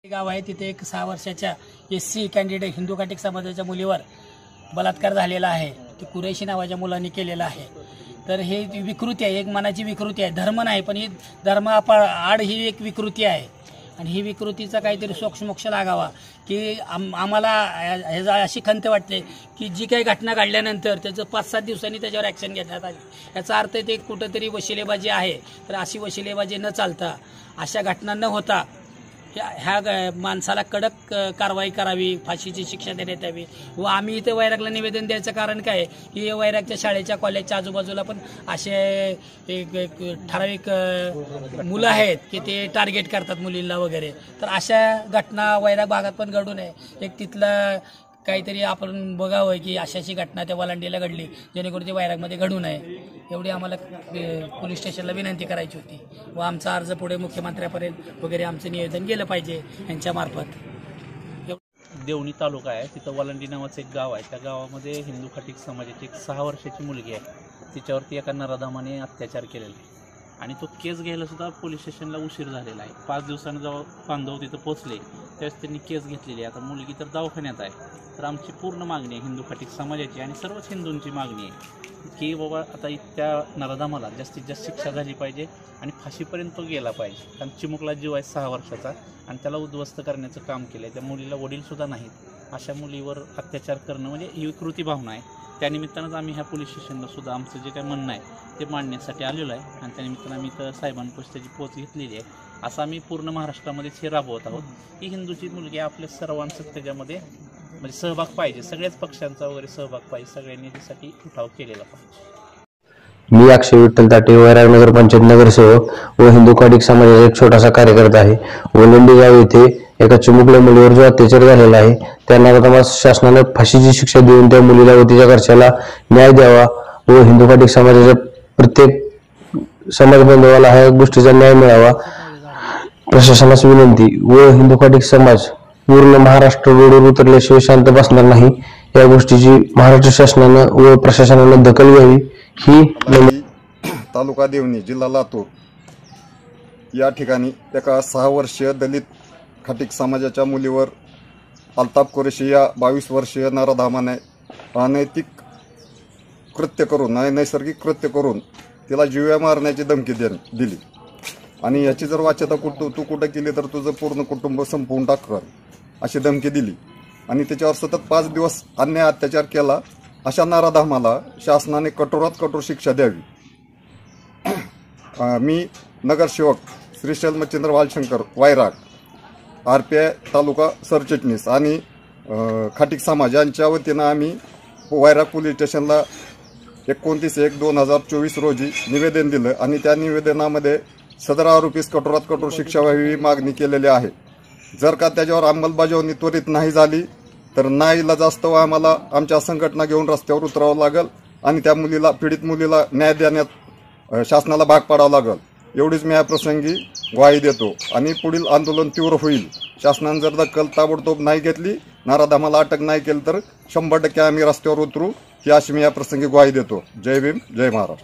गाव आहे तिथे एक 6 वर्षाच्या SC कॅन्डिडेट हिंदू घटक समाजाच्या मुलीवर बलात्कार झालेला आहे। ती कुरेशी नावाच्या मुलांनी केलेला आहे। तर हे विकृती आहे, एक मनाची विकृती आहे, धर्म नाही पण ही धर्माआड ही एक विकृती आहे आणि ही विकृतीचा काहीतरी सोक्षमोक्ष लागावा की आम्हाला अशी खंत वाटते की जी काही घटना घडल्यानंतर त्याचं 5-7 दिवसांनी त्याच्यावर ॲक्शन घेण्यात आली। याचा अर्थ ते कुठंतरी वशिलेबाजी आहे। तर अशी वशिलेबाजी न चालता अशा घटना न होता ह्या माणसाला कडक कारवाई करावी, फाशीची शिक्षा देण्यात यावी। व आम्ही इथे वैरागला निवेदन द्यायचं कारण काय की वैरागच्या शाळेच्या कॉलेजच्या आजूबाजूला पण असे ठराविक मुलं आहेत की ते टार्गेट करतात मुलींना वगैरे। तर अशा घटना वैराग भागात पण घडू नये, एक तिथलं काहीतरी आपण बघावं की अशाची घटना त्या वलांडीला घडली जेणेकरून ते वैरागमध्ये घडू नये, एवढी आम्हाला पोलीस स्टेशनला विनंती करायची होती। व आमचा अर्ज पुढे मुख्यमंत्र्यापर्यंत वगैरे आमचं निवेदन गेलं पाहिजे यांच्यामार्फत। देवणी तालुका आहे, तिथं वलांडी नावाचं एक गाव आहे। त्या गावामध्ये हिंदू खटिक समाजाची एक 6 वर्षाची मुलगी आहे, तिच्यावरती एका नराधमाने अत्याचार केलेला आहे आणि तो केस घ्यायला सुद्धा पोलीस स्टेशनला उशीर झालेला आहे। 5 दिवसांनी जेव्हा बांधव तिथं पोहोचले त्यावेळेस त्यांनी केस घेतलेली आहे। आता मुलगी तर दवाखान्यात आहे। तर आमची पूर्ण मागणी आहे हिंदू खटिक समाजाची आणि सर्वच हिंदूंची मागणी आहे की बाबा आता त्या नराधमाला जास्तीत जास्त शिक्षा झाली पाहिजे आणि फाशीपर्यंत तो गेला पाहिजे। कारण चिमुकला जीव आहे 6 वर्षाचा आणि त्याला उद्ध्वस्त करण्याचं काम केलं आहे। त्या मुलीला वडीलसुद्धा नाहीत। अशा मुलीवर अत्याचार करणं म्हणजे ही विकृती भावना आहे। त्यानिमित्तानंच आम्ही ह्या पोलीस स्टेशनला सुद्धा आमचं जे काही म्हणणं आहे ते मांडण्यासाठी आलेलो आहे आणि त्यानिमित्तानं आम्ही तर साहेबांपाशी त्याची पोच घेतलेली आहे। असं आम्ही पूर्ण महाराष्ट्रामध्येच हे राबवत आहोत की हिंदूची मुलगी आपल्या सर्वांचं त्याच्यामध्ये म्हणजे सहभाग पाहिजे, सगळ्याच पक्षांचा वगैरे सहभाग पाहिजे, सगळ्यांनी त्यासाठी उठाव केलेला पाहिजे। मी अक्षय विठ्ठल ताटे, वैरागनगर पंचायत नगरसेवक व हिंदू खटिक समाजाचा एक छोटासा कार्यकर्ता आहे। वलंडी गाव येथे एका चिमुकल्या मुलीवर जो अत्याचार झालेला आहे त्या नराधमास शासनाने फाशीची शिक्षा देऊन त्या मुलीला व तिच्या घरच्याला न्याय द्यावा व हिंदू खटिक समाजाच्या प्रत्येक समाज बांधवाला ह्या गोष्टीचा न्याय मिळावा प्रशासनास विनंती। व हिंदू खटिक समाज पूर्ण महाराष्ट्र रोडवर उतरल्याशिवाय शांत बसणार नाही, या गोष्टीची महाराष्ट्र शासनानं व प्रशासनानं दखल घ्यावी ही। तालुका देवणी, जिल्हा लातूर या ठिकाणी एका 6 वर्षीय दलित खटिक समाजाच्या मुलीवर अल्ताफ कुरेशी या 22 वर्षीय नराधमाने अनैतिक कृत्य करून नैसर्गिक कृत्य करून तिला जीव्या मारण्याची धमकी दिली आणि याची जर वाच्यता तू कुठं केली तर तुझं पूर्ण कुटुंब संपवून टाकणार अशी धमकी दिली आणि त्याच्यावर सतत 5 दिवस अन्याय अत्याचार केला। अशा नराधमाला शासनाने कठोरात कठोर शिक्षा द्यावी। मी नगरसेवक श्रीशैल मच्छिंद्र वालशंकर वैराग, RPI तालुका सरचिटणीस आणि खटिक समाज यांच्या वतीनं आम्ही वैराग पोलीस स्टेशनला 29/1/2024 रोजी निवेदन दिलं आणि त्या निवेदनामध्ये सदर आरोपीस कठोरात कठोर शिक्षा व्हावी मागणी केलेली आहे। जर का त्याच्यावर अंमलबजावणी त्वरित नाही झाली तर नाईलाजास्तव आम्हाला आमच्या संघटना घेऊन रस्त्यावर उतरावं लागेल आणि त्या पीडित मुलीला न्याय देण्यात शासनाला भाग पाडावं लागेल एवढीच मी या प्रसंगी ग्वाही देतो आणि पुढील आंदोलन तीव्र होईल। शासनाने जर दखल ताबडतोब नाही घेतली, नराधमाला अटक नाही केली तर 100% आम्ही रस्त्यावर उतरू ही अशी मी या प्रसंगी ग्वाही देतो। जय भीम, जय महाराष्ट्र।